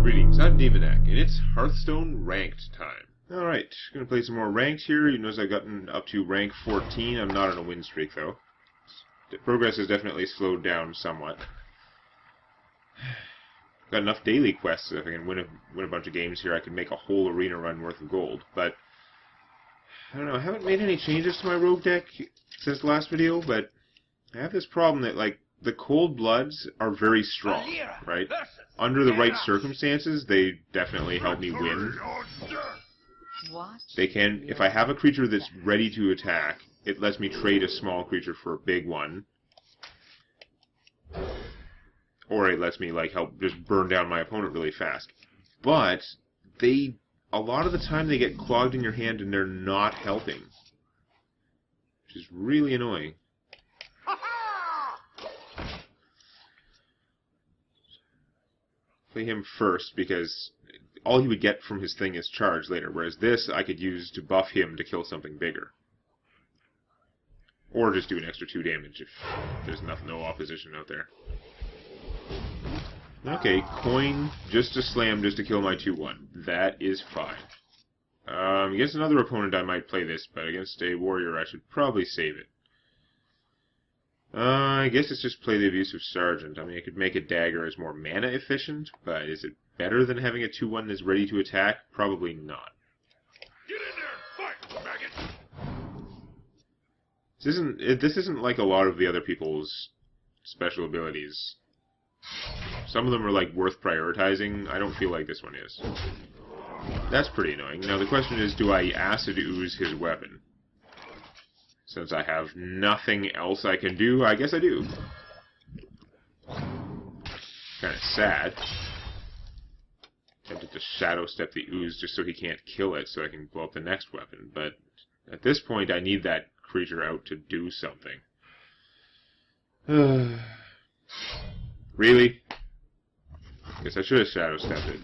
Greetings, I'm Demonac, and it's Hearthstone Ranked time. Alright, gonna play some more Ranked here. You notice I've gotten up to rank 14. I'm not on a win streak, though. The progress has definitely slowed down somewhat. Got enough daily quests, if I can win a bunch of games here, I could make a whole arena run worth of gold. But, I don't know, I haven't made any changes to my rogue deck since the last video, but I have this problem that, like, the cold bloods are very strong, right? Under the right circumstances, they definitely help me win. They can, if I have a creature that's ready to attack, it lets me trade a small creature for a big one. Or it lets me, like, help just burn down my opponent really fast. But, a lot of the time they get clogged in your hand and they're not helping. Which is really annoying. Play him first, because all he would get from his thing is charge later, whereas this I could use to buff him to kill something bigger. Or just do an extra 2 damage if there's no opposition out there. Okay, coin just to slam, just to kill my 2/1. That is fine. Against another opponent I might play this, but against a warrior I should probably save it. I guess it's just play the Abusive Sergeant. I mean, I could make a dagger as more mana efficient, but is it better than having a 2/1 that's ready to attack? Probably not. Get in there! Fight, maggot! This isn't like a lot of the other people's special abilities. Some of them are like worth prioritizing. I don't feel like this one is. That's pretty annoying. Now the question is, do I Acid Ooze his weapon? Since I have nothing else I can do, I guess I do. Kinda sad. Tempted to Shadow Step the Ooze just so he can't kill it, so I can blow up the next weapon. But at this point, I need that creature out to do something. Really? Guess I should have Shadow Stepped it.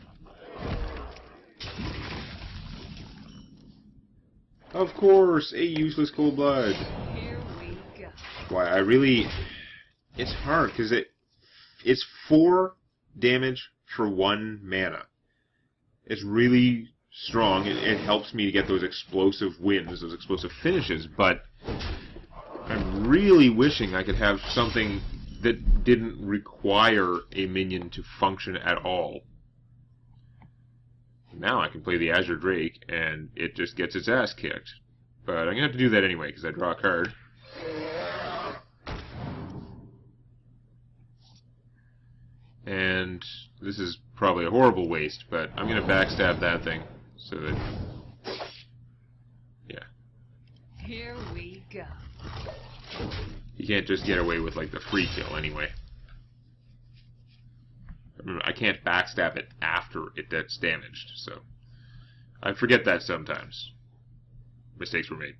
Of course, a useless cold blood. Here we go. Why, it's hard, because it's 4 damage for 1 mana. It's really strong. It helps me to get those explosive wins, those explosive finishes, but I'm really wishing I could have something that didn't require a minion to function at all. Now I can play the Azure Drake, and it just gets its ass kicked. But I'm going to have to do that anyway, because I draw a card. And this is probably a horrible waste, but I'm going to backstab that thing, so that... yeah. Here we go. You can't just get away with, like, the free kill anyway. I can't backstab it after it gets damaged, so I forget that sometimes. Mistakes were made.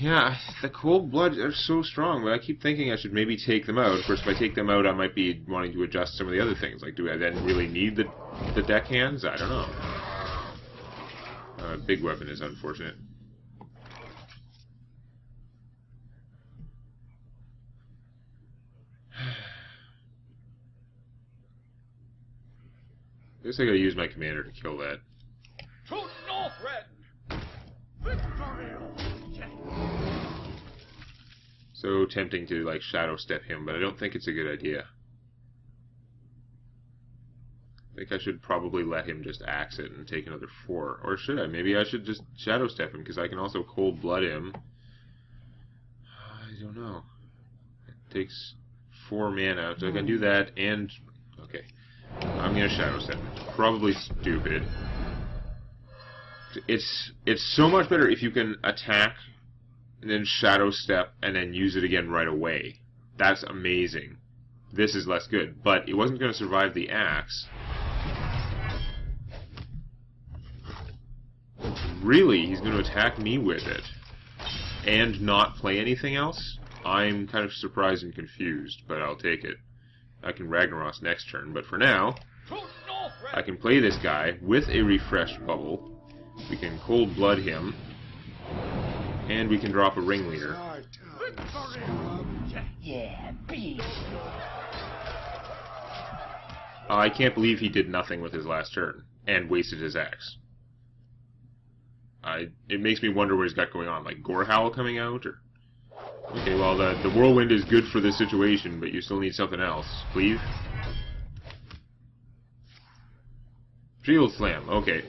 Yeah, the cold blood are so strong, but I keep thinking I should maybe take them out. Of course, if I take them out, I might be wanting to adjust some of the other things. Like, do I then really need the deck hands? I don't know. Big weapon is unfortunate. I guess I gotta use my commander to kill that. To Northrend! Victory! So tempting to, like, Shadow Step him, but I don't think it's a good idea. I think I should probably let him just axe it and take another 4. Or should I? Maybe I should just Shadow Step him, because I can also Cold Blood him. I don't know. It takes 4 mana, so I can do that, and... okay. I'm gonna Shadow Step. It's probably stupid. It's so much better if you can attack and then Shadow Step and then use it again right away. That's amazing. This is less good, but it wasn't going to survive the axe. Really, he's going to attack me with it and not play anything else? I'm kind of surprised and confused, but I'll take it. I can Ragnaros next turn, but for now, I can play this guy with a refreshed bubble. We can Cold Blood him, and we can drop a Ringleader. Yeah, beast. I can't believe he did nothing with his last turn and wasted his axe. It makes me wonder what he's got going on, like Gorehowl coming out, or... Okay, well, the Whirlwind is good for this situation, but you still need something else. Cleave? Shield Slam, okay.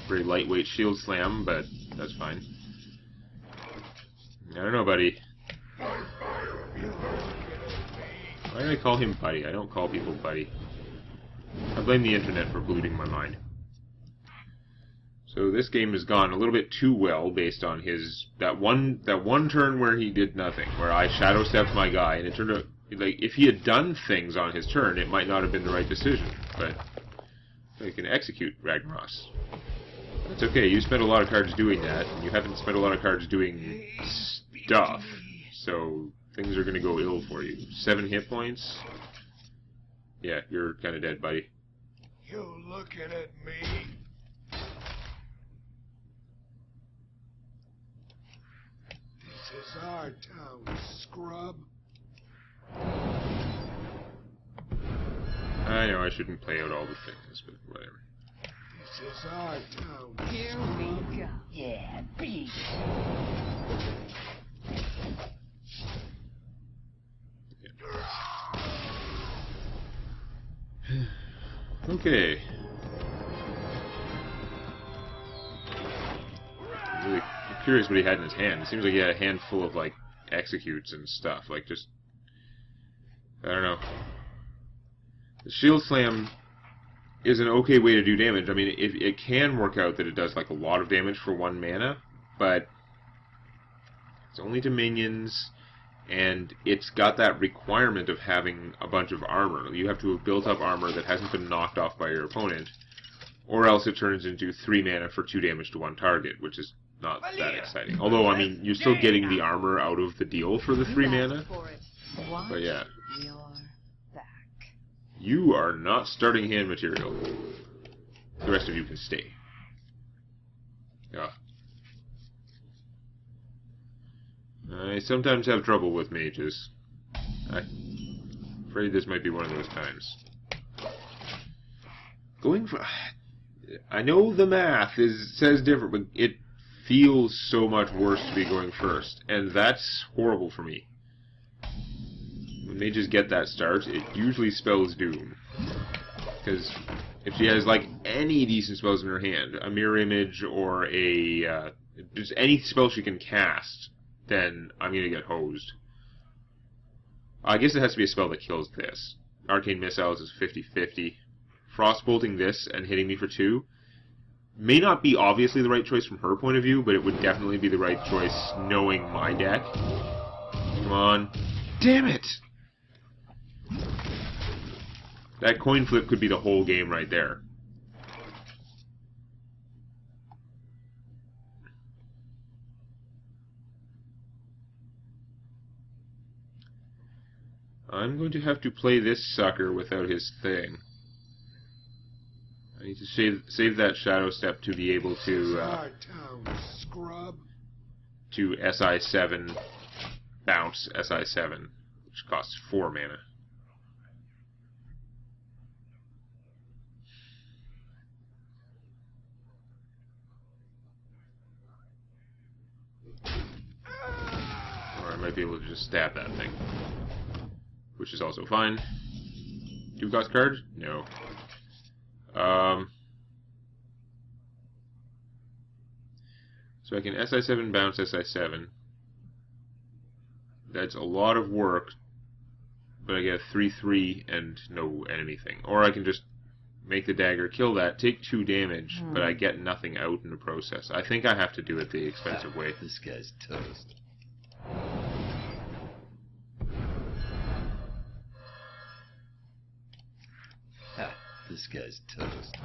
Very lightweight Shield Slam, but that's fine. I don't know, buddy. Why do I call him buddy? I don't call people buddy. I blame the internet for polluting my mind. So this game has gone a little bit too well based on his that one turn where he did nothing, where I shadow stepped my guy, and it turned out like if he had done things on his turn, it might not have been the right decision. But you can execute Ragnaros. That's okay. You spent a lot of cards doing that, and you haven't spent a lot of cards doing stuff. So things are going to go ill for you. 7 hit points. Yeah, you're kind of dead, buddy. You looking at me? This is our town, scrub. I know I shouldn't play out all the things, but whatever. This is our town. Here we go. Yeah, beat. Okay. I'm really curious what he had in his hand. It seems like he had a handful of, like, executes and stuff. Like, just... I don't know. The Shield Slam is an okay way to do damage. I mean, it can work out that it does, like, a lot of damage for 1 mana, but... it's only to minions... and it's got that requirement of having a bunch of armor. You have to have built up armor that hasn't been knocked off by your opponent, or else it turns into 3 mana for 2 damage to 1 target, which is not that exciting. Although, I mean, you're still getting the armor out of the deal for the 3 mana. But yeah. You are not starting hand material. The rest of you can stay. Yeah. I sometimes have trouble with mages. I'm afraid this might be one of those times. Going for... I know the math says different, but it feels so much worse to be going first. And that's horrible for me. When mages get that start, it usually spells doom. Because if she has, like, any decent spells in her hand, a mirror image or a... just any spell she can cast, then I'm going to get hosed. I guess it has to be a spell that kills this. Arcane Missiles is 50-50. Frostbolting this and hitting me for 2 may not be obviously the right choice from her point of view, but it would definitely be the right choice knowing my deck. Come on. Damn it! That coin flip could be the whole game right there. I'm going to have to play this sucker without his thing. I need to save that Shadow Step to be able to to SI7 bounce SI7, which costs 4 mana. Or I might be able to just stab that thing, which is also fine. 2 cost card? No. So I can SI7 bounce SI7. That's a lot of work, but I get a 3/3 and no enemy thing. Or I can just make the dagger kill that, take 2 damage, but I get nothing out in the process. I think I have to do it the expensive way. This guy's toast. This guy's toast.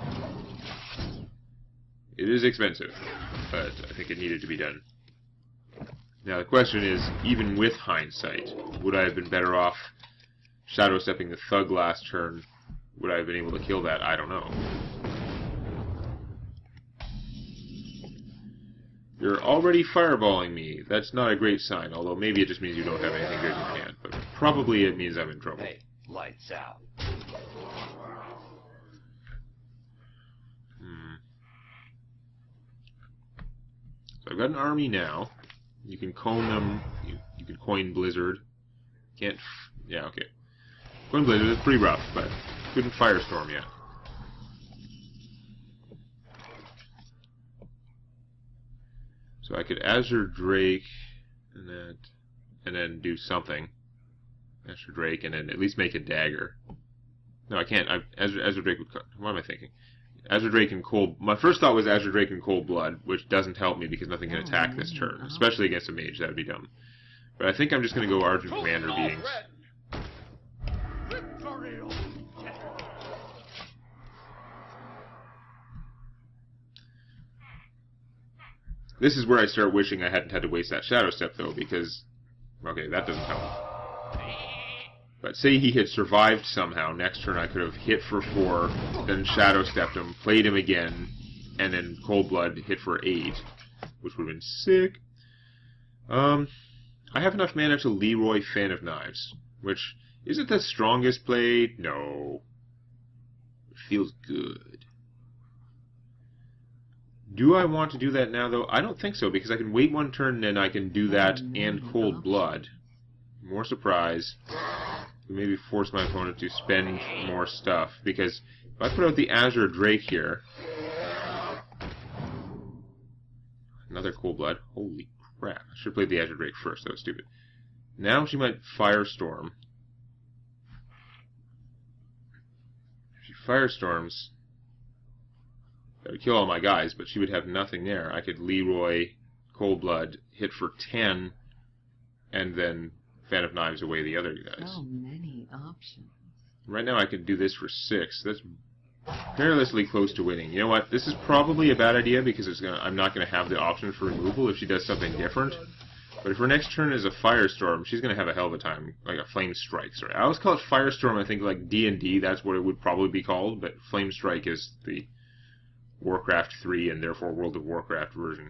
It is expensive, but I think it needed to be done. Now the question is, even with hindsight, would I have been better off shadow stepping the Thug last turn? Would I have been able to kill that? I don't know. You're already fireballing me. That's not a great sign, although maybe it just means you don't have anything good in your hand. But probably it means I'm in trouble. Hey, lights out. So I've got an army now. You can cone them. You can coin Blizzard. Can't. Yeah, okay. Coin Blizzard is pretty rough, but couldn't Firestorm yet. So I could Azure Drake and then do something. Azure Drake and then at least make a dagger. No, I can't. Azure Drake would. What am I thinking? Azure Drake and Cold... My first thought was Azure Drake and Cold Blood, which doesn't help me because nothing can attack this turn. Especially against a mage, that would be dumb. But I think I'm just going to go Argent Commander Beings. This is where I start wishing I hadn't had to waste that Shadow Step, though, because... Okay, that doesn't help. But say he had survived somehow, next turn I could have hit for 4, then Shadow Stepped him, played him again, and then Cold Blood hit for 8, which would have been sick. I have enough mana to Leroy Fan of Knives, which isn't the strongest play. No. It feels good. Do I want to do that now, though? I don't think so, because I can wait 1 turn and I can do that and Cold Blood. More surprise. Maybe force my opponent to spend more stuff, because if I put out the Azure Drake here... Another Cold Blood. Holy crap. I should have played the Azure Drake first. That was stupid. Now she might Firestorm. If she Firestorms... That would kill all my guys, but she would have nothing there. I could Leroy, Cold Blood, hit for 10, and then Fan of Knives away the other guys. So many options. Right now I could do this for 6. That's perilously close to winning. You know what? This is probably a bad idea because I'm not going to have the option for removal if she does something different. But if her next turn is a Firestorm, she's going to have a hell of a time. Like a Flame Strike. Sorry. I always call it Firestorm. I think like D&D, that's what it would probably be called. But Flame Strike is the Warcraft 3 and therefore World of Warcraft version.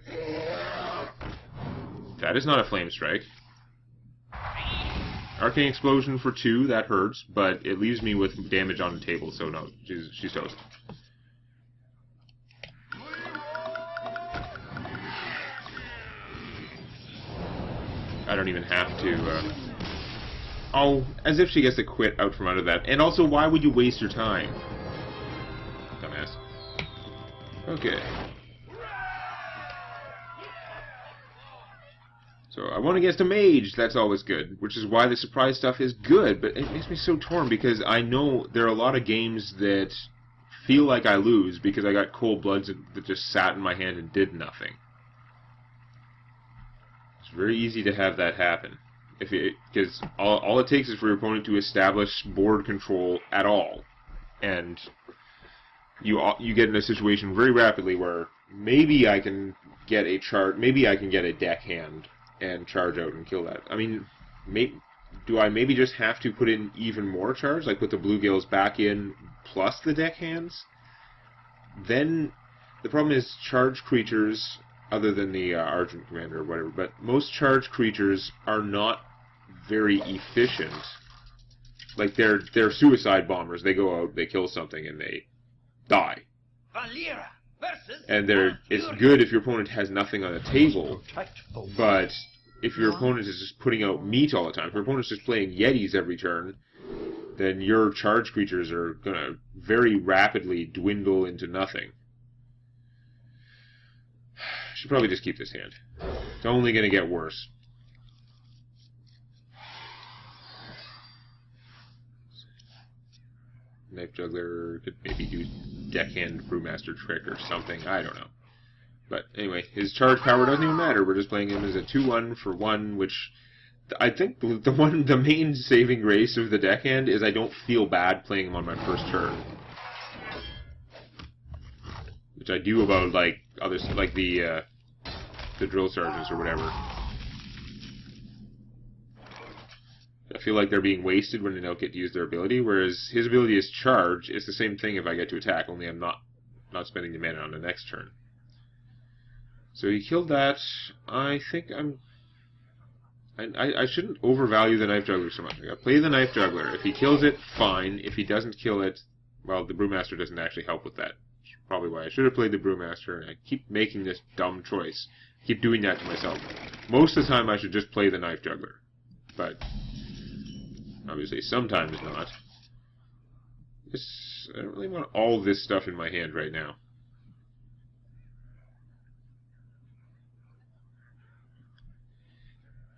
That is not a Flame Strike. Arcane Explosion for 2, that hurts, but it leaves me with damage on the table, so no, she's toast. I don't even have to, Oh, as if she gets to quit out from under that. And also, why would you waste your time? Dumbass. Okay. So I won against a mage, that's always good, which is why the surprise stuff is good, but it makes me so torn because I know there are a lot of games that feel like I lose because I got Cold Bloods that just sat in my hand and did nothing. It's very easy to have that happen, because all it takes is for your opponent to establish board control at all, and you get in a situation very rapidly where maybe I can get a deckhand and charge out and kill that. I mean, do I maybe just have to put in even more charge, like put the Bluegills back in plus the deckhands? Then the problem is charge creatures, other than the Argent Commander or whatever, but most charge creatures are not very efficient. Like they're suicide bombers. They go out, they kill something, and they die. And it's good if your opponent has nothing on the table, but if your opponent is just putting out meat all the time, if your opponent's just playing Yetis every turn, then your charge creatures are going to very rapidly dwindle into nothing. Should probably just keep this hand. It's only going to get worse. Knife Juggler could maybe do Deckhand Brewmaster Trick or something. I don't know. But anyway, his charge power doesn't even matter. We're just playing him as a 2/1 for 1, which I think the main saving grace of the Deckhand is I don't feel bad playing him on my first turn. Which I do about like others, like the drill sergeants or whatever. I feel like they're being wasted when they don't get to use their ability, whereas his ability is charge. It's the same thing if I get to attack, only I'm not spending the mana on the next turn. So he killed that. I think I shouldn't overvalue the Knife Juggler so much. I gotta play the Knife Juggler. If he kills it, fine. If he doesn't kill it, well, the Brewmaster doesn't actually help with that. Which is probably why I should have played the Brewmaster, and I keep making this dumb choice. keep doing that to myself. Most of the time I should just play the Knife Juggler. But obviously sometimes not. I don't really want all this stuff in my hand right now.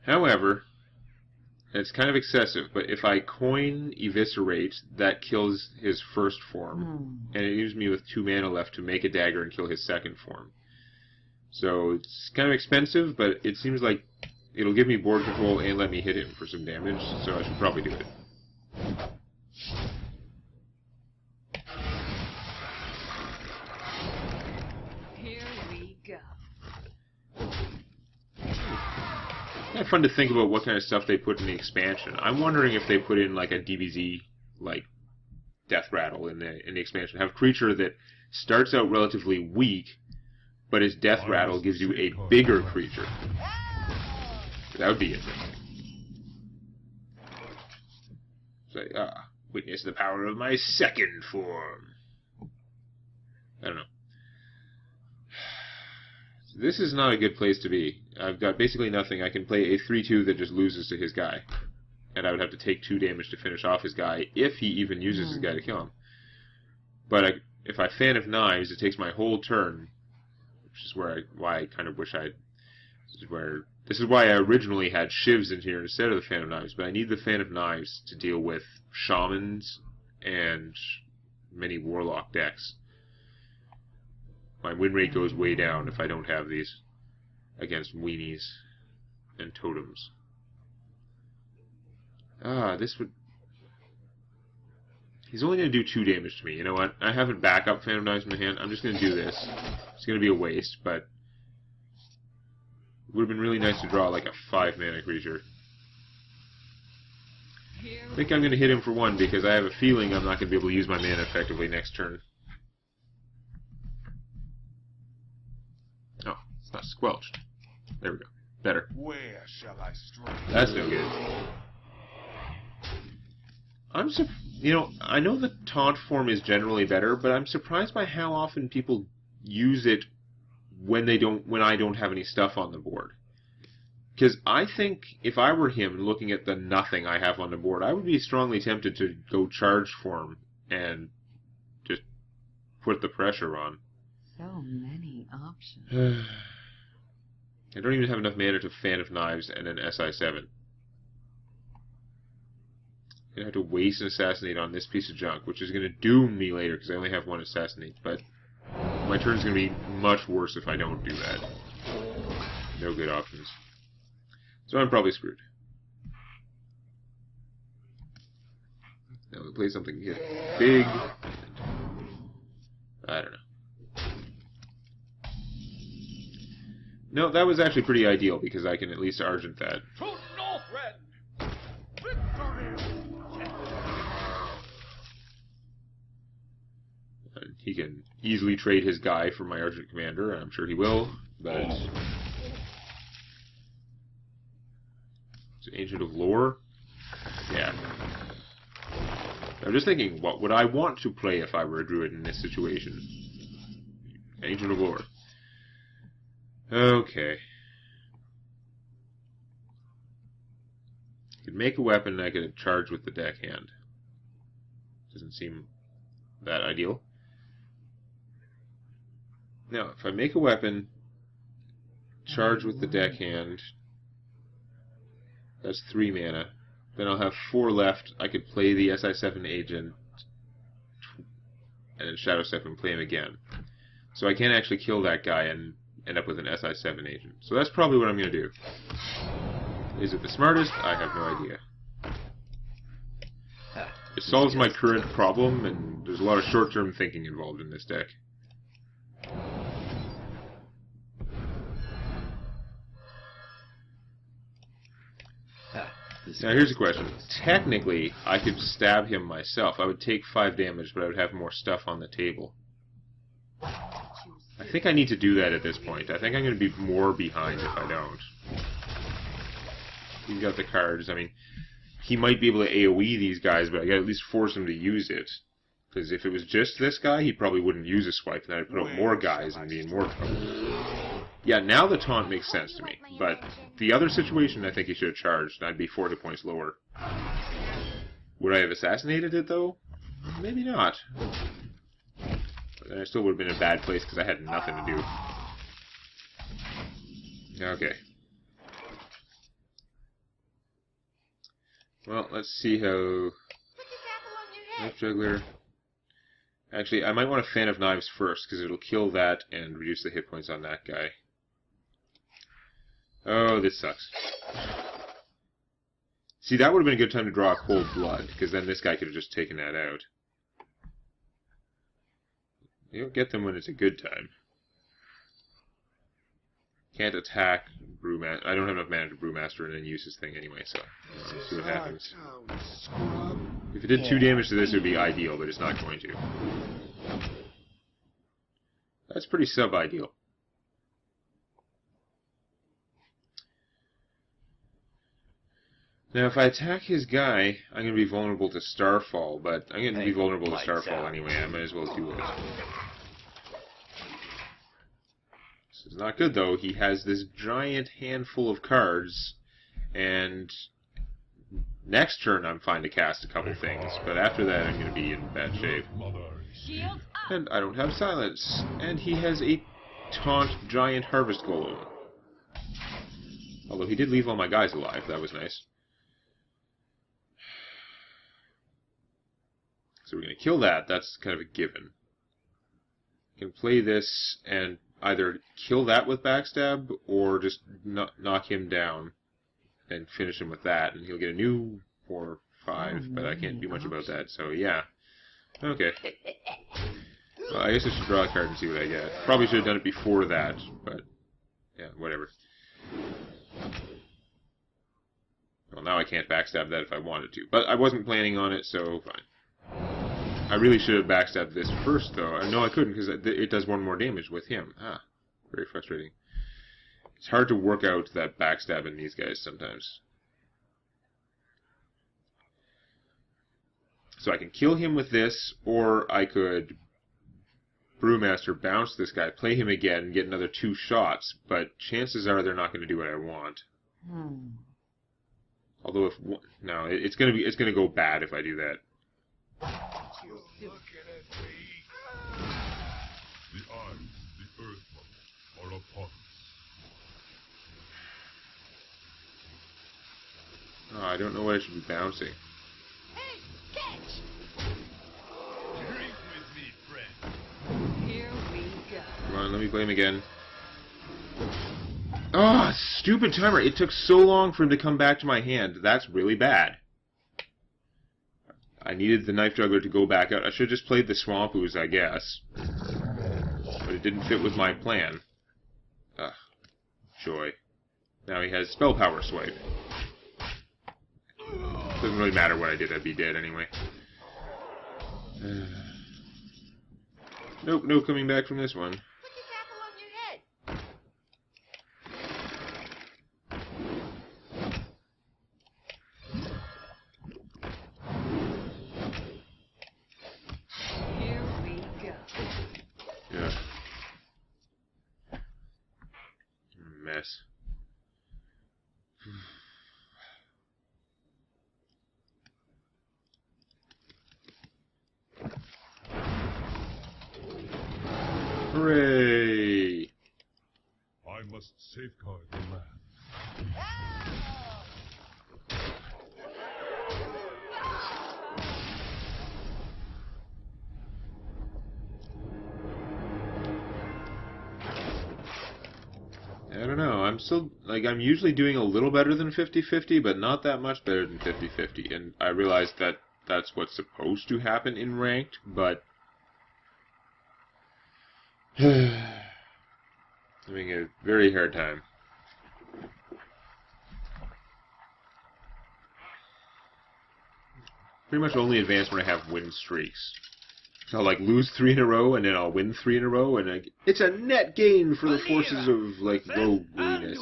However, it's kind of excessive, but if I coin Eviscerate, that kills his first form, and it leaves me with 2 mana left to make a dagger and kill his second form. So it's kind of expensive, but it seems like it'll give me board control and let me hit him for some damage, so I should probably do it. Here we go. Kind of fun to think about what kind of stuff they put in the expansion. I'm wondering if they put in like a DBZ, like Death Rattle in the expansion. Have a creature that starts out relatively weak, but his Death Rattle gives you a bigger creature. That would be interesting. Say, witness the power of my second form. I don't know. This is not a good place to be. I've got basically nothing. I can play a 3-2 that just loses to his guy. And I would have to take 2 damage to finish off his guy, if he even uses his guy to kill him. But if I Fan of Knives, it takes my whole turn, which is why I kind of wish I'd... This is why I originally had Shivs in here instead of the Fan of Knives, but I need the Fan of Knives to deal with Shamans and many Warlock decks. My win rate goes way down if I don't have these against weenies and totems. This would... He's only going to do 2 damage to me. You know what? I have a backup Fan of Knives in my hand. I'm just going to do this. It's going to be a waste, but it would have been really nice to draw like a 5 mana creature. I think I'm going to hit him for 1 because I have a feeling I'm not going to be able to use my mana effectively next turn. Oh, it's not squelched. There we go. Better. Where shall I strike? That's no good. I know the taunt form is generally better, but I'm surprised by how often people use it when I don't have any stuff on the board. Because I think if I were him looking at the nothing I have on the board, I would be strongly tempted to go charge form and just put the pressure on. So many options. I don't even have enough mana to Fan of Knives and an SI7. I'm going to have to waste an Assassinate on this piece of junk, which is going to doom me later because I only have 1 Assassinate, but my turn's going to be much worse if I don't do that. No good options. So I'm probably screwed. Now we play something here big. I don't know. No, that was actually pretty ideal because I can at least Argent that. To Northrend! Victory! He can easily trade his guy for my Argent Commander, and I'm sure he will, but... It's Ancient of Lore? Yeah. I'm just thinking, what would I want to play if I were a druid in this situation? Ancient of Lore. Okay. I could make a weapon and I could charge with the deckhand. Doesn't seem that ideal. Now, if I make a weapon, charge with the deckhand, that's 3 mana. Then I'll have 4 left. I could play the SI7 agent, and then Shadow Step and play him again. So I can't actually kill that guy and end up with an SI7 agent. So that's probably what I'm going to do. Is it the smartest? I have no idea. It solves my current problem, and there's a lot of short-term thinking involved in this deck. Now here's a question. Technically, I could stab him myself. I would take 5 damage, but I would have more stuff on the table. I think I need to do that at this point. I think I'm going to be more behind if I don't. He's got the cards. I mean, he might be able to AoE these guys, but I got to at least force him to use it. Because if it was just this guy, he probably wouldn't use a swipe, and then I'd put up more guys and be in more trouble. Yeah, now the taunt makes sense to me. But the other situation, I think he should have charged. I'd be 40 points lower. Would I have assassinated it, though? Maybe not. But then I still would have been in a bad place because I had nothing to do. Okay. Well, let's see how... Knife Juggler... Actually, I might want a Fan of Knives first, because it'll kill that and reduce the hit points on that guy. Oh, this sucks. See, that would have been a good time to draw a Cold Blood, because then this guy could have just taken that out. You don't get them when it's a good time. Can't attack Brewmaster. I don't have enough mana to Brewmaster and then use this thing anyway, so let's see what happens. If it did 2 damage to this, it would be ideal, but it's not going to. That's pretty sub-ideal. Now, if I attack his guy, I'm going to be vulnerable to Starfall, but I'm going to be vulnerable to Starfall anyway. I might as well do it. This is not good, though. He has this giant handful of cards, and next turn I'm fine to cast a couple things, but after that I'm going to be in bad shape. And I don't have silence, and he has a taunt giant harvest golem. Although he did leave all my guys alive, that was nice. So we're going to kill that, that's kind of a given. I can play this and either kill that with backstab, or just knock him down and finish him with that, and he'll get a new 4 or 5, but I can't do much about that, so yeah. Okay. Well, I guess I should draw a card and see what I get. Probably should have done it before that, but yeah, whatever. Well, now I can't backstab that if I wanted to, but I wasn't planning on it, so fine. I really should have backstabbed this first, though. No, I couldn't, because it does 1 more damage with him. Ah, very frustrating. It's hard to work out that backstab in these guys sometimes. So I can kill him with this, or I could Brewmaster bounce this guy, play him again, and get another 2 shots, but chances are they're not going to do what I want. Although if no, it's going to go bad if I do that. You're looking at me. The eyes of the Earth are upon us. Oh, I don't know what I should be bouncing. Hey, catch! Drink with me, friend. Here we go. Come on, let me play him again. Oh, stupid timer. It took so long for him to come back to my hand. That's really bad. I needed the Knife Juggler to go back out. I should have just played the Swamp Ooze, I guess. But it didn't fit with my plan. Ugh. Joy. Now he has Spell Power Swipe. Doesn't really matter what I did, I'd be dead anyway. Nope, no coming back from this one. Put this apple on your head. Here we go. Yeah. Mess. Hooray! I must safeguard the land. I don't know. I'm still, I'm usually doing a little better than 50-50, but not that much better than 50-50. And I realize that that's what's supposed to happen in Ranked, but having a very hard time. Pretty much only advance when I have win streaks. So I'll lose 3 in a row, and then I'll win 3 in a row, and it's a net gain for the forces of rogueliness.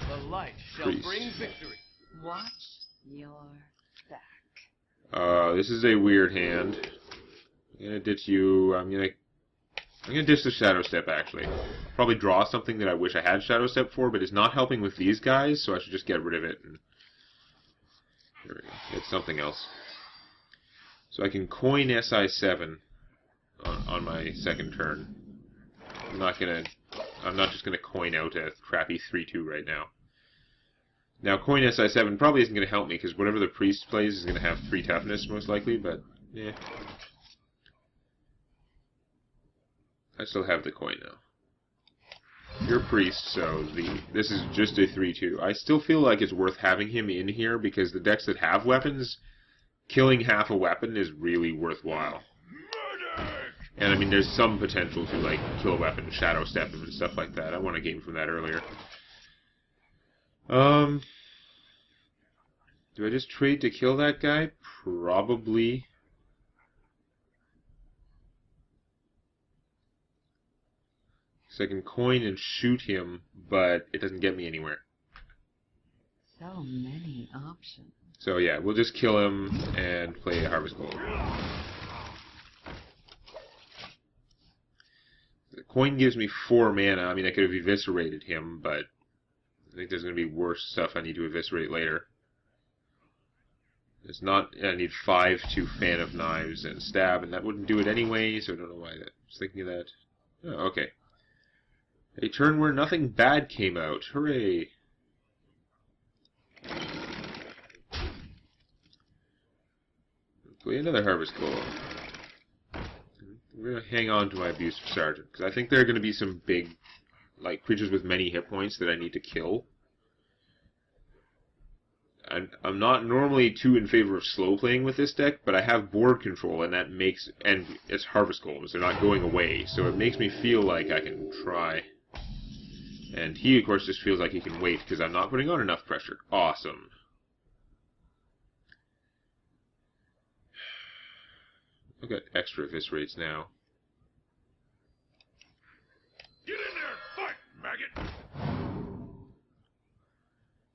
The light shall Priest. bring victory. Watch your back. This is a weird hand. I'm gonna ditch you. I'm gonna I'm going to ditch the Shadow Step, actually. Probably draw something that I wish I had Shadow Step for, but it's not helping with these guys, so I should just get rid of it. And there we go. Get something else. So I can coin SI7 on my second turn. I'm not just going to coin out a crappy 3-2 right now. Now, coin SI7 probably isn't going to help me, because whatever the priest plays is going to have 3 toughness, most likely, but, yeah. I still have the coin now. You're a priest, so this is just a 3-2. I still feel like it's worth having him in here, because the decks that have weapons, killing half a weapon is really worthwhile. And, I mean, there's some potential to, like, kill a weapon, shadow step him, and stuff like that. I won a game from that earlier. Do I just trade to kill that guy? Probably. So I can coin and shoot him, but it doesn't get me anywhere. So many options. So yeah, we'll just kill him and play a Harvest Gold. The coin gives me 4 mana. I mean, I could have eviscerated him, but I think there's going to be worse stuff I need to eviscerate later. It's not. I need 5 to Fan of Knives and Stab, and that wouldn't do it anyway, so I don't know why I was thinking of that. Oh, okay. A turn where nothing bad came out. Hooray! Play another Harvest Gold. I'm going to hang on to my Abusive Sergeant, because I think there are going to be some big, like, creatures with many hit points that I need to kill. I'm not normally too in favor of slow playing with this deck, but I have board control, and that makes, and it's Harvest Golems, they're not going away, so it makes me feel like I can try. And he, of course, just feels like he can wait, because I'm not putting on enough pressure. Awesome. I've got extra eviscerates now. Get in there and fight, maggot!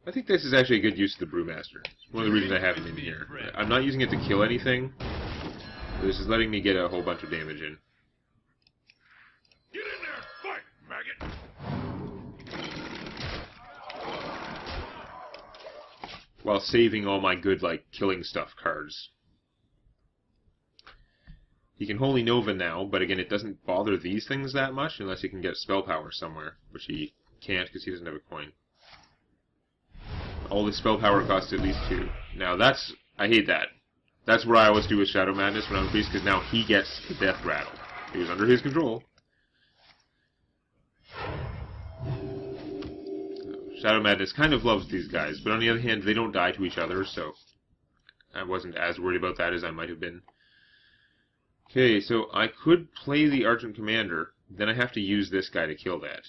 I think this is actually a good use of the Brewmaster. It's one of the reasons I have him in here. I'm not using it to kill anything. This is letting me get a whole bunch of damage in. Get in there and fight, maggot! While saving all my good, like, killing stuff cards. He can Holy Nova now, but again, it doesn't bother these things that much unless he can get Spell Power somewhere, which he can't because he doesn't have a coin. All the Spell Power costs at least 2. Now that's, I hate that. That's what I always do with Shadow Madness when I'm a priest, because now he gets the Death Rattle. He was under his control. Shadow Madness kind of loves these guys, but on the other hand, they don't die to each other, so I wasn't as worried about that as I might have been. Okay, so I could play the Argent Commander, then I have to use this guy to kill that.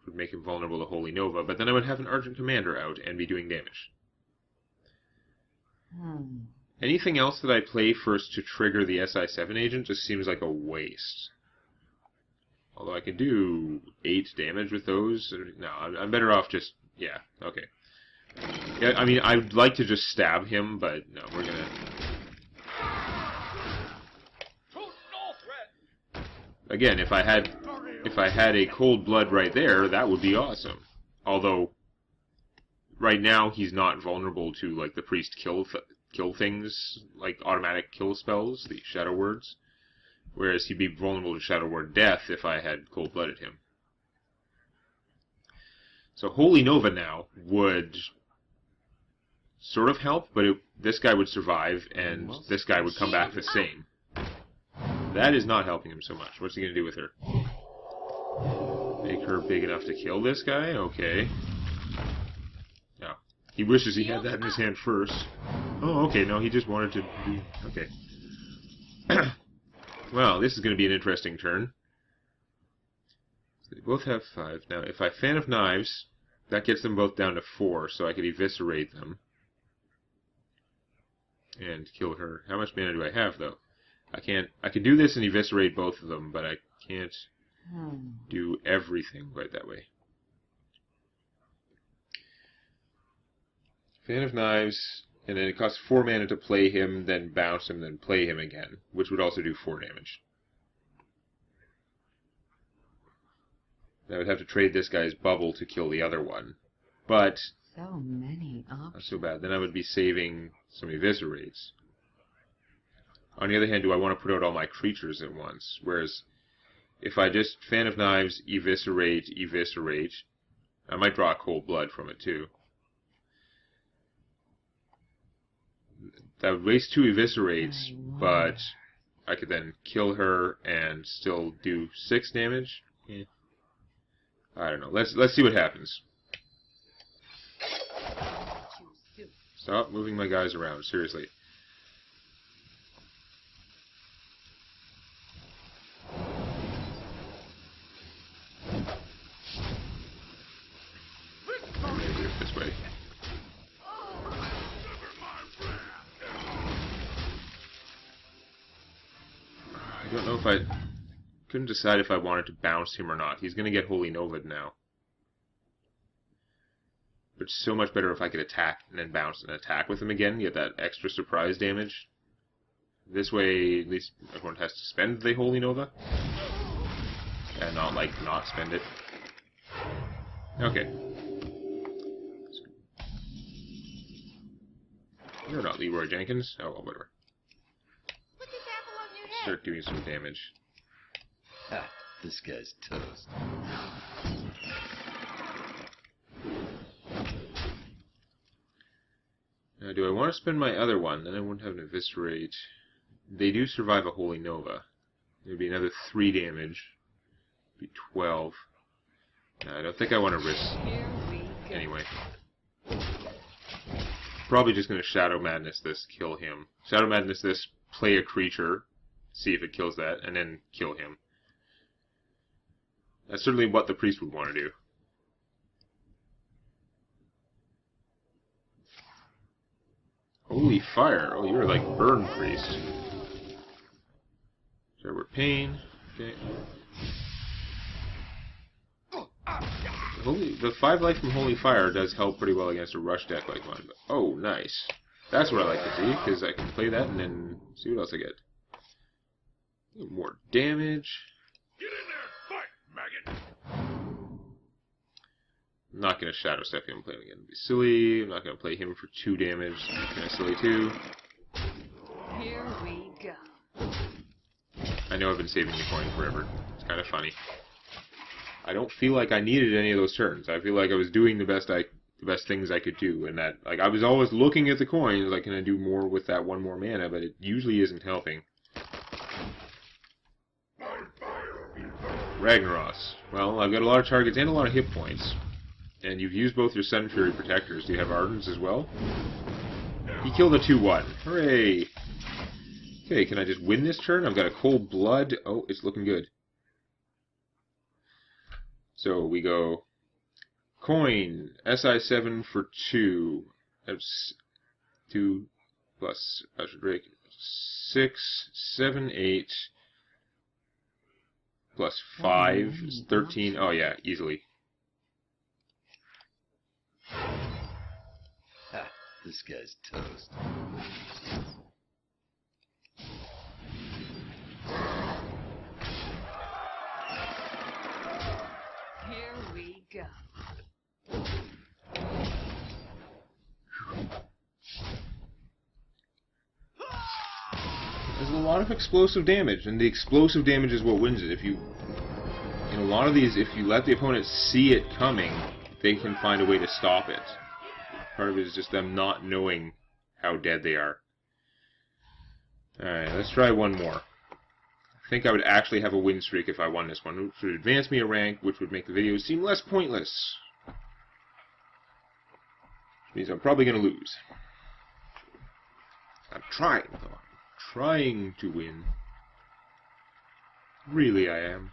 Would make him vulnerable to Holy Nova, but then I would have an Argent Commander out and be doing damage. Anything else that I play first to trigger the SI7 agent just seems like a waste. Although I can do 8 damage with those. No, I'm better off just... Yeah, okay. Yeah, I mean, I'd like to just stab him, but no, we're gonna... Again, if I had a Cold Blood right there, that would be awesome. Although, right now he's not vulnerable to, like, the priest kill things, like automatic kill spells, the Shadow Words. Whereas he'd be vulnerable to Shadow Word Death if I had Cold Blooded him. So Holy Nova now would sort of help, but this guy would survive, and this guy would come back the same. That is not helping him so much. What's he going to do with her? Make her big enough to kill this guy? Okay. No. He wishes he had that in his hand first. Oh, okay. No, he just wanted to do... Okay. Well, this is going to be an interesting turn. They both have 5. Now, if I Fan of Knives, that gets them both down to 4, so I could eviscerate them. And kill her. How much mana do I have, though? I can do this and eviscerate both of them, but I can't do everything right that way. Fan of Knives, and then it costs 4 mana to play him, then bounce him, then play him again, which would also do 4 damage. I would have to trade this guy's bubble to kill the other one. But So many not options. so bad. Then I would be saving some eviscerates. On the other hand, do I want to put out all my creatures at once? Whereas, if I just Fan of Knives, eviscerate, I might draw a cold blood from it too. That would waste 2 eviscerates, but I could then kill her and still do 6 damage. Yeah. I don't know. Let's see what happens. Stop moving my guys around, seriously. This way. I don't know if I couldn't decide if I wanted to bounce him or not. He's going to get Holy Nova'd now. But it's so much better if I could attack and then bounce and attack with him again, get that extra surprise damage. This way, at least everyone has to spend the Holy Nova. And not, like, not spend it. Okay. You're not Leroy Jenkins. Oh, well, whatever. Put this apple on your head. Start doing some damage. Ha, this guy's toast. Now, do I want to spend my other one? Then I wouldn't have an Eviscerate. They do survive a Holy Nova. It would be another 3 damage. It would be 12. No, I don't think I want to risk. Anyway. Probably just going to Shadow Madness this, kill him. Shadow Madness this, play a creature, see if it kills that, and then kill him. That's certainly what the priest would want to do. Holy fire! Oh, you're like Burn Priest. Trevor Pain. Okay. The 5 life from Holy Fire does help pretty well against a rush deck like mine. But, oh, nice. That's what I like to see, because I can play that and then see what else I get. A little more damage. Get in there, fight, maggot! I'm not going to Shadow Step him, play him again. It'd be silly. I'm not going to play him for 2 damage. Kind of silly too. Here we go. I know I've been saving the coin forever. It's kind of funny. I don't feel like I needed any of those turns. I feel like I was doing the best things I could do, and that like I was always looking at the coins, like can I do more with that 1 more mana, but it usually isn't helping. Ragnaros. Well, I've got a lot of targets and a lot of hit points. And you've used both your Sun Fury protectors. Do you have Ardens as well? He killed a 2-1. Hooray! Okay, can I just win this turn? I've got a Cold Blood. Oh, it's looking good. So we go coin SI7 for 2. That's 2 plus I should break 6, 7, 8 plus 5 is 13. Oh yeah, easily. Ha, this guy's toast. Here we go. There's a lot of explosive damage, and the explosive damage is what wins it. If you, in a lot of these, if you let the opponent see it coming, they can find a way to stop it. Part of it is just them not knowing how dead they are. Alright, let's try one more. I think I would actually have a win streak if I won this one, which would advance me a rank, which would make the video seem less pointless. Which means I'm probably going to lose. I'm trying, though. I'm trying to win. Really, I am.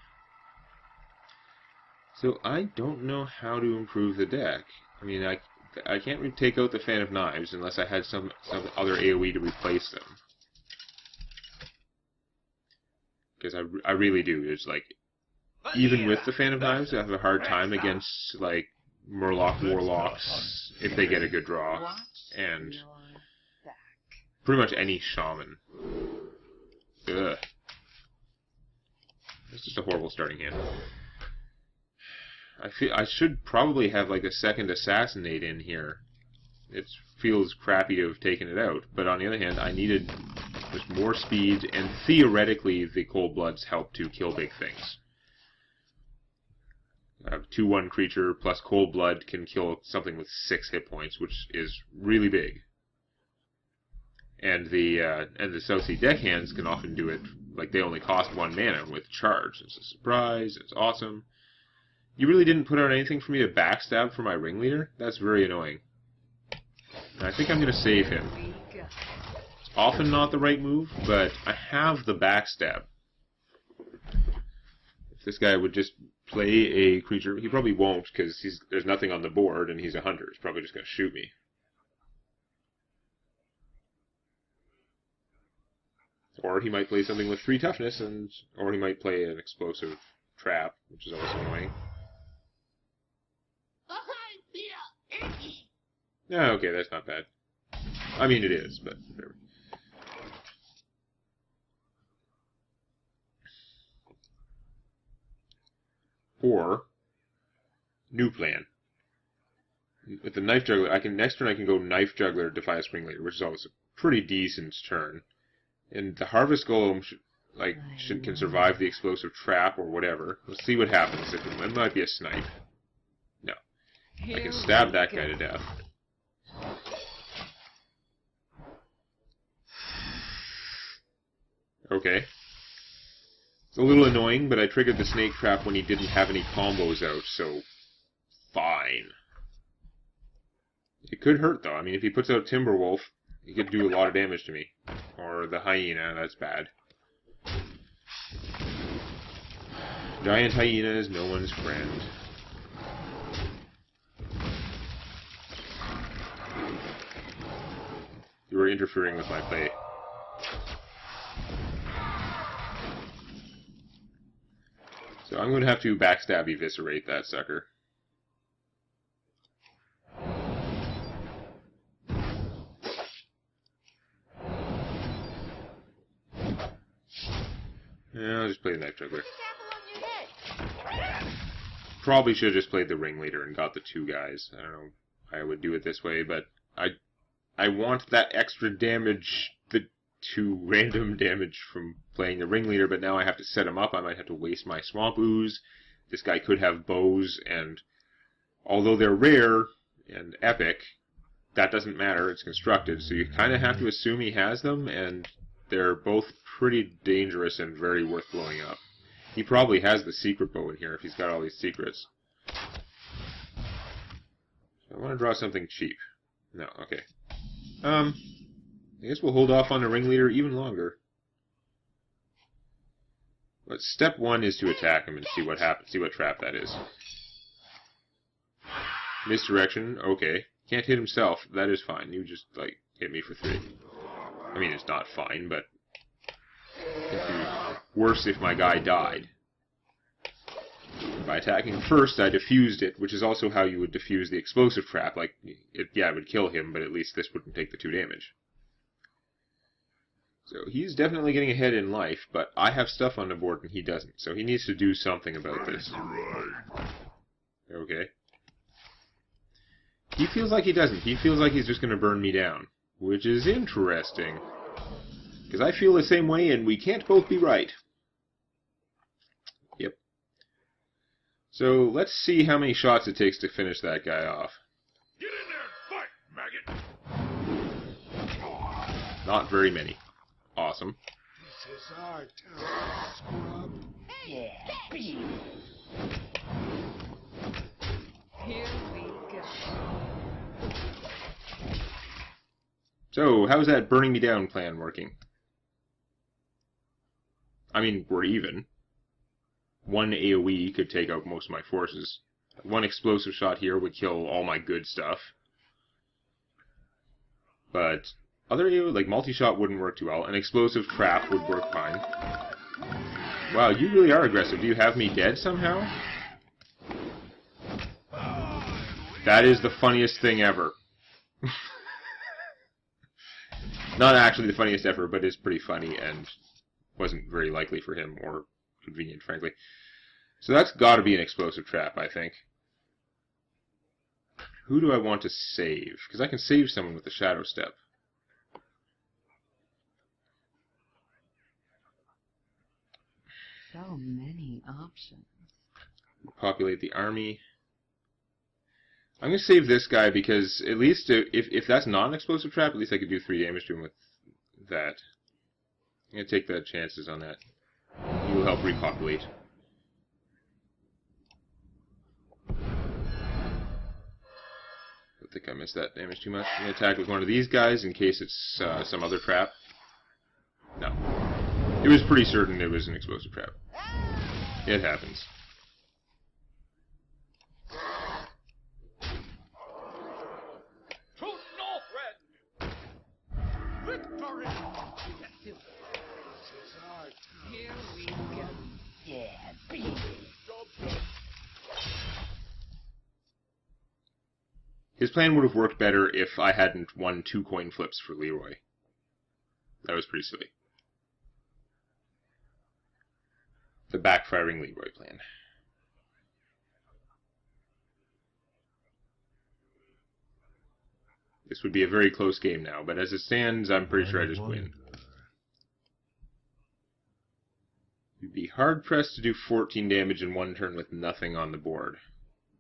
So, I don't know how to improve the deck. I mean, I can't really take out the Fan of Knives unless I had some other AoE to replace them. Because I really do. It's like, even with the Fan of Knives, I have a hard time against, like, Murloc Warlocks if they get a good draw. And pretty much any Shaman. Ugh. It's just a horrible starting hand. I should probably have like a second assassinate in here. It feels crappy to have taken it out, but on the other hand, I needed just more speed, and theoretically the Cold Bloods help to kill big things. A 2/1 creature plus Cold Blood can kill something with 6 hit points, which is really big. And the South Sea deckhands can often do it, like they only cost 1 mana with charge. It's a surprise, it's awesome. You really didn't put out anything for me to backstab for my ringleader? That's very annoying. And I think I'm going to save him. It's often not the right move, but I have the backstab. If this guy would just play a creature, he probably won't because there's nothing on the board and he's a hunter. He's probably just going to shoot me. Or he might play something with 3 toughness, or he might play an explosive trap, which is also annoying. Yeah, okay, that's not bad. I mean, it is, but whatever. Or, new plan. With the Knife Juggler, next turn I can go Knife Juggler, Defias Ringleader, which is always a pretty decent turn. And the Harvest Golem can survive the explosive trap or whatever. Let's see what happens. It might be a snipe. No. I can stab that guy to death. Okay. It's a little annoying, but I triggered the snake trap when he didn't have any combos out, so fine. It could hurt, though. I mean, if he puts out Timberwolf, he could do a lot of damage to me. Or the Hyena, that's bad. Giant Hyena is no one's friend. You were interfering with my play. So I'm going to have to backstab eviscerate that sucker. Yeah, I'll just play the Knife Juggler. Probably should have just played the Ringleader and got the 2 guys. I don't know. I would do it this way, but I want that extra damage, the 2 random damage from playing the Ringleader, but now I have to set him up. I might have to waste my Swamp Ooze. This guy could have bows, and although they're rare and epic, that doesn't matter. It's constructed, so you kind of have to assume he has them, and they're both pretty dangerous and very worth blowing up. He probably has the secret bow in here if he's got all these secrets. So I want to draw something cheap. No, okay. I guess we'll hold off on the Ringleader even longer. But step 1 is to attack him and see what happens. See what trap that is. Misdirection, okay. Can't hit himself. That is fine. You just, hit me for 3. I mean, it's not fine, but it'd be worse if my guy died. By attacking first, I diffused it, which is also how you would diffuse the explosive trap. It would kill him, but at least this wouldn't take the 2 damage. So he's definitely getting ahead in life, but I have stuff on the board and he doesn't. So he needs to do something about this. Okay. He feels like he doesn't. He feels like he's just going to burn me down, which is interesting. Because I feel the same way, and we can't both be right. Yep. So, let's see how many shots it takes to finish that guy off. Get in there and fight, maggot! Not very many. Awesome. This is our turn, scrub. Yeah. Here we go. So, how's that burning me down plan working? I mean, we're even. 1 AoE could take out most of my forces. 1 explosive shot here would kill all my good stuff. But other AoE, like multi-shot, wouldn't work too well. An explosive trap would work fine. Wow, you really are aggressive. Do you have me dead somehow? That is the funniest thing ever. Not actually the funniest ever, but it's pretty funny and wasn't very likely for him, or convenient, frankly. So that's got to be an explosive trap, I think. Who do I want to save? Because I can save someone with the Shadow Step. So many options. Populate the army. I'm going to save this guy because at least if that's not an explosive trap, at least I could do 3 damage to him with that. I'm going to take the chances on that. He will help repopulate. I think I missed that damage too much. I'm going to attack with one of these guys in case it's some other trap. No. It was pretty certain it was an explosive trap. It happens. Victory! This is our town. Here we go. Yeah, beat it. Job done. His plan would have worked better if I hadn't won 2 coin flips for Leroy. That was pretty silly. The backfiring Leroy plan. This would be a very close game now, but as it stands, I'm pretty sure I just win. You'd be hard-pressed to do 14 damage in 1 turn with nothing on the board.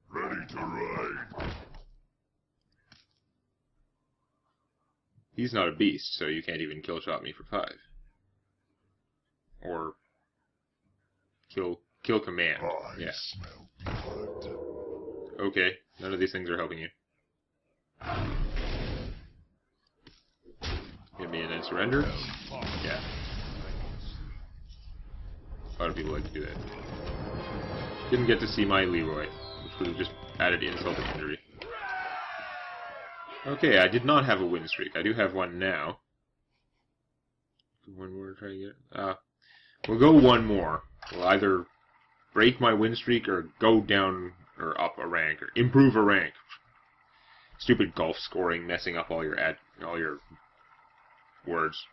Ready to ride. He's not a beast, so you can't even kill shot me for 5. Or kill command. I Yeah. smell blood. Okay, none of these things are helping you. Give me an end surrender. Yeah. A lot of people like to do that. Didn't get to see my Leroy, which would have just added insult to injury. Okay, I did not have a win streak. I do have one now. One more to try to get it. We'll go one more. We'll either break my win streak or go down or up a rank or improve a rank. Stupid golf scoring messing up all your words.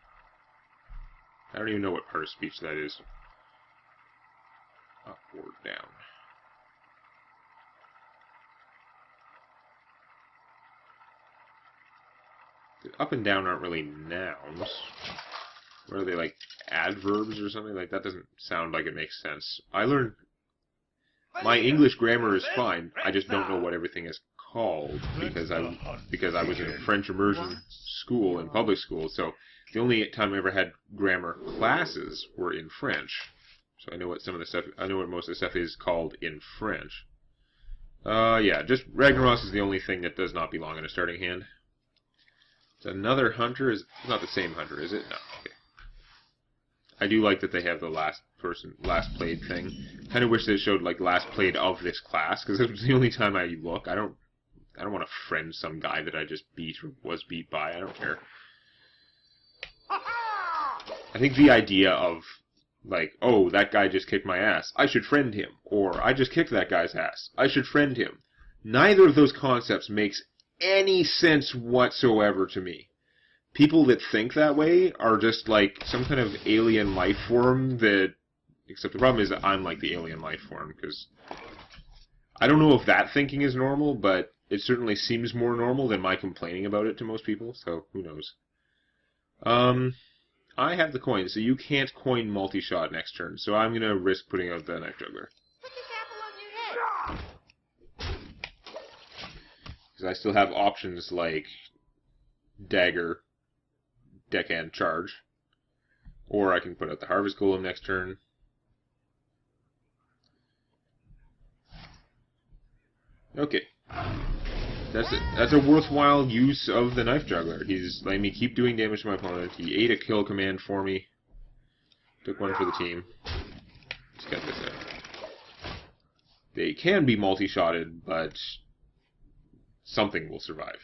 I don't even know what part of speech that is. Up or down. Up and down aren't really nouns. What are they, like adverbs or something? Like that doesn't sound like it makes sense. I learned my English grammar is fine. I just don't know what everything is called because I was in a French immersion school in public school. So the only time I ever had grammar classes were in French. So I know what most of the stuff is called in French. Yeah, just Ragnaros is the only thing that does not belong in a starting hand. It's another hunter. It's not the same hunter, is it? No. Okay. I do like that they have the last played thing. Kind of wish they showed like last played of this class because it's the only time I look. I don't want to friend some guy that I just beat or was beat by. I don't care. I think the idea of like, oh, that guy just kicked my ass, I should friend him, or I just kicked that guy's ass, I should friend him. Neither of those concepts makes any sense whatsoever to me. People that think that way are just like some kind of alien life form that... Except the problem is that I'm like the alien life form, because I don't know if that thinking is normal, but it certainly seems more normal than my complaining about it to most people, so who knows. I have the coin, so you can't coin multi-shot next turn, so I'm going to risk putting out the Knife Juggler. Put this apple on your head. Because I still have options like Dagger, Deckhand Charge, or I can put out the Harvest Golem next turn. Okay. That's a worthwhile use of the Knife Juggler. He's letting me keep doing damage to my opponent. He ate a kill command for me. Took one for the team. Let's get this out. They can be multi-shotted, but something will survive.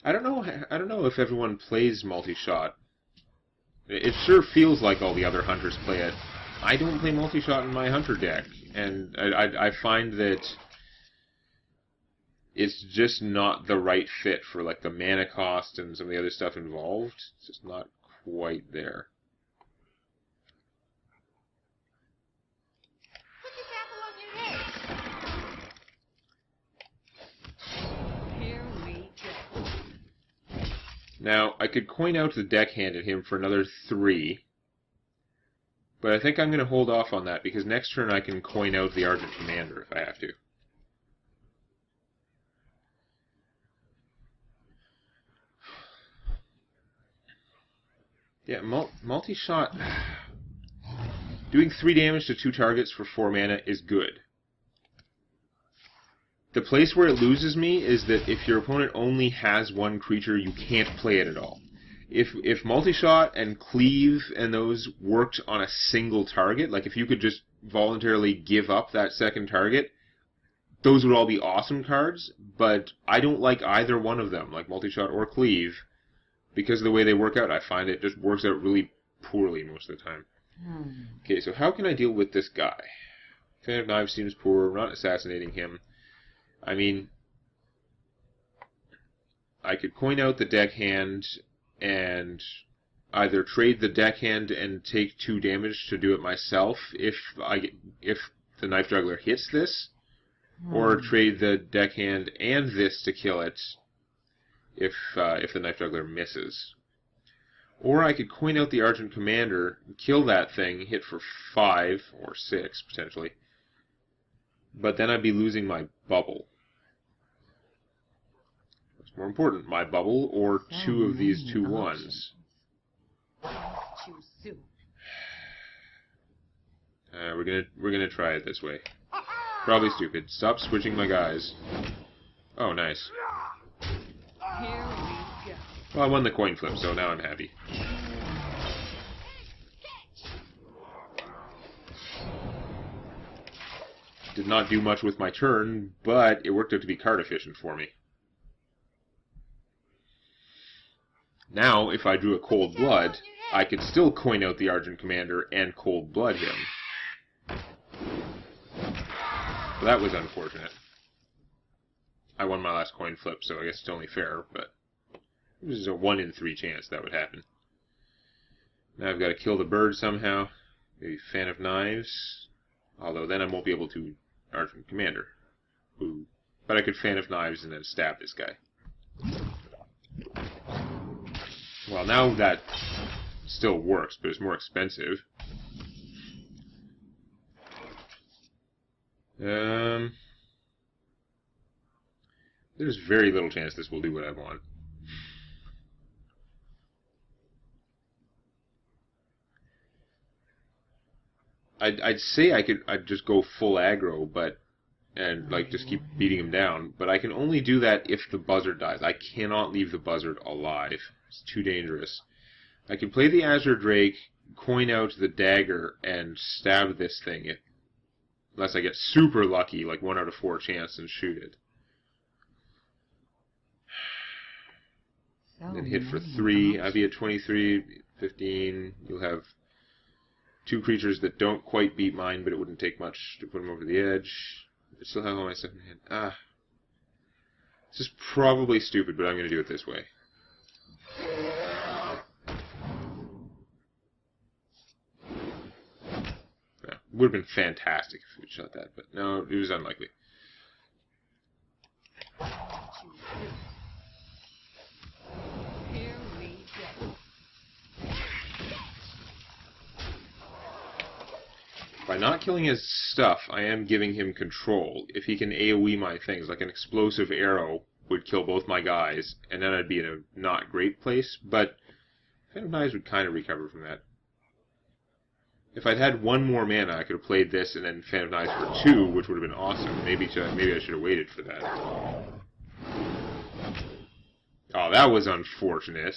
I don't know if everyone plays multi-shot. It sure feels like all the other hunters play it. I don't play multi-shot in my hunter deck, and I find that it's just not the right fit for like the mana cost and some of the other stuff involved. It's just not quite there. Put this apple on your head. Now, I could coin out the deckhand at him for another 3. But I think I'm going to hold off on that, because next turn I can coin out the Argent Commander if I have to. Yeah, multi-shot... Doing 3 damage to 2 targets for 4 mana is good. The place where it loses me is that if your opponent only has 1 creature, you can't play it at all. If multi-shot and cleave and those worked on a single target, like if you could just voluntarily give up that second target, those would all be awesome cards, but I don't like either one of them, like multi-shot or cleave, because of the way they work out. I find it just works out really poorly most of the time. Okay, so how can I deal with this guy? Fan of Knives seems poor. We're not assassinating him. I mean, I could coin out the deckhand and either trade the deckhand and take 2 damage to do it myself if the Knife Juggler hits this, or trade the deckhand and this to kill it if the Knife Juggler misses. Or I could coin out the Argent Commander, kill that thing, hit for 5 or 6 potentially, but then I'd be losing my bubble. What's more important, my bubble or 2 of these 2/1s? Choose soon. We're gonna try it this way. Probably stupid. Stop switching my guys. Oh, nice. Here we go. Well, I won the coin flip, so now I'm happy. Did not do much with my turn, but it worked out to be card efficient for me. Now, if I drew a Cold Blood, I could still coin out the Argent Commander and Cold Blood him. So that was unfortunate. I won my last coin flip, so I guess it's only fair, but this is a 1 in 3 chance that would happen. Now I've got to kill the bird somehow. Maybe Fan of Knives. Although then I won't be able to Argent Commander. Ooh. But I could Fan of Knives and then stab this guy. Well, now that still works, but it's more expensive. There's very little chance this will do what I want. I'd say I'd just go full aggro, and like just keep beating him down, but I can only do that if the buzzard dies. I cannot leave the buzzard alive. It's too dangerous. I can play the Azure Drake, coin out the dagger, and stab this thing unless I get super lucky, like 1 out of 4 chance, and shoot it. So Then hit for many 3. I'd options. be at 23, 15. You'll have 2 creatures that don't quite beat mine, but it wouldn't take much to put them over the edge. I still have all my stuff in hand. This is probably stupid, but I'm going to do it this way. Yeah, would have been fantastic if we shot that, but no, it was unlikely. Choose soon. Here we go. By not killing his stuff, I am giving him control. If he can AoE my things, like an explosive arrow would kill both my guys, and then I'd be in a not great place, but Fan of Knives would kind of recover from that. If I'd had 1 more mana, I could have played this and then Fan of Knives for 2, which would have been awesome. Maybe I should have waited for that. Oh, that was unfortunate.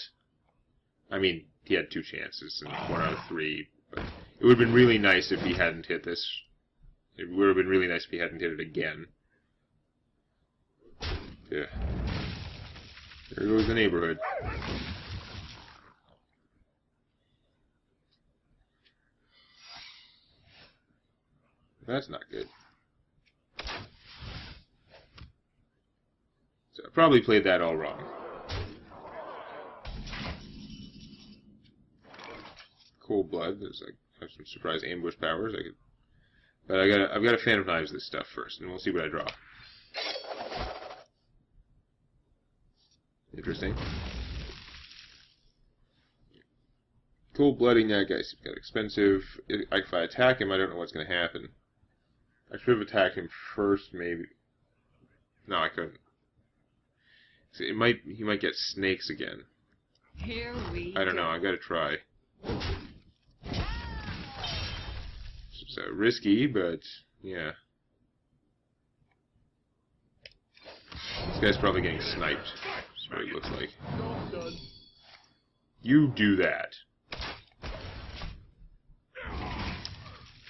I mean, he had 2 chances, and 1 out of 3, but it would have been really nice if he hadn't hit this. It would have been really nice if he hadn't hit it again. Yeah. There goes the neighborhood. That's not good. So I probably played that all wrong. Cold Blood. There's like have some surprise ambush powers. But I've got a Fan of Knives this stuff first, and we'll see what I draw. Interesting. Cold-blooding that guy's got expensive. If I attack him, I don't know what's going to happen. I should have attacked him first, maybe. No, I couldn't. So he might get snakes again. Here we I don't know. go. I got to try. It's risky, but yeah. This guy's probably getting sniped. That's what it looks like. Job done. You do that.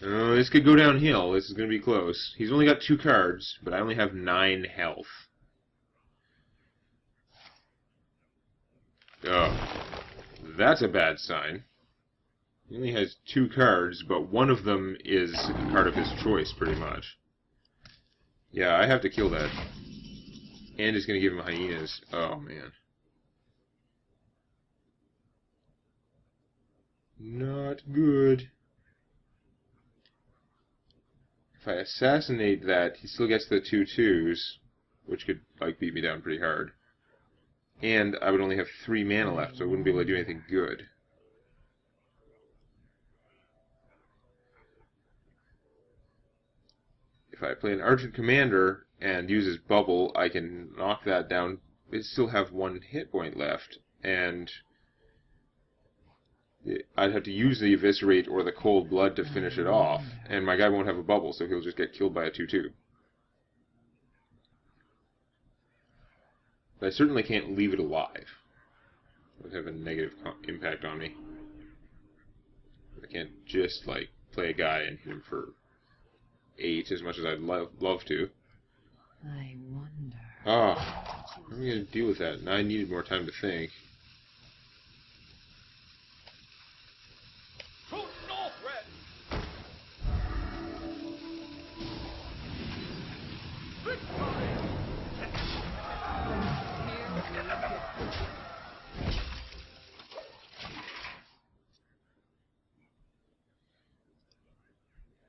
This could go downhill. This is going to be close. He's only got 2 cards, but I only have 9 health. Oh, that's a bad sign. He only has 2 cards, but one of them is a card of his choice, pretty much. Yeah, I have to kill that. And it's going to give him hyenas. Oh, man. Not good. If I assassinate that, he still gets the 2/2s, which could, like, beat me down pretty hard. And I would only have 3 mana left, so I wouldn't be able to do anything good. If I play an Argent Commander and use his bubble, I can knock that down. It still have 1 hit point left, and I'd have to use the Eviscerate or the Cold Blood to finish it off, and my guy won't have a bubble, so he'll just get killed by a 2/2. But I certainly can't leave it alive. It would have a negative impact on me. I can't just, like, play a guy and hit him for 8 as much as I'd love to. I wonder. Oh, how am I going to deal with that? And I needed more time to think. True North Red. Victory.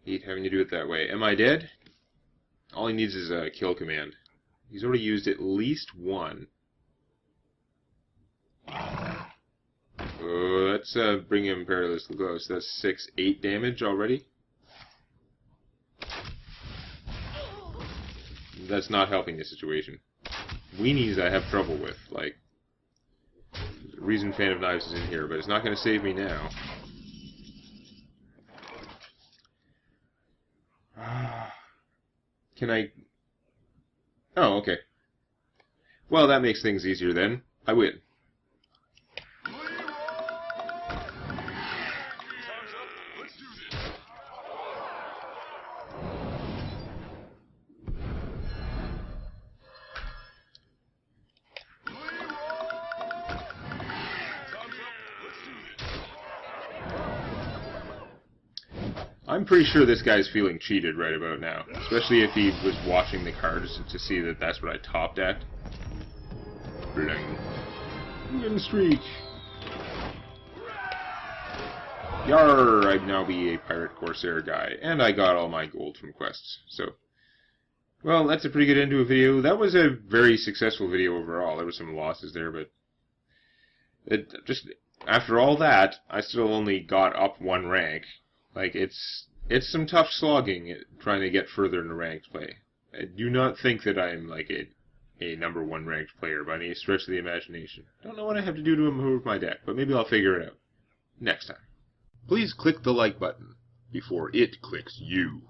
Hate having to do it that way. Am I dead? All he needs is a kill command. He's already used at least 1. Oh, let's bring him perilously close. That's 6-8 damage already. That's not helping the situation. Weenies I have trouble with. Like, Reason Fan of Knives is in here, but it's not going to save me now. Can I... Oh, okay. Well, that makes things easier then. I win. Let's do this. I'm pretty sure this guy's feeling cheated right about now. Especially if he was watching the cards to see that that's what I topped at. Bling. Win streak! Yarr! I'd now be a Pirate Corsair guy. And I got all my gold from quests. So, well, that's a pretty good end to a video. That was a very successful video overall. There were some losses there, but... after all that, I still only got up 1 rank. Like, it's some tough slogging trying to get further into ranked play. I do not think that I'm like a number 1 ranked player by any stretch of the imagination. Don't know what I have to do to improve my deck, but maybe I'll figure it out next time. Please click the like button before it clicks you.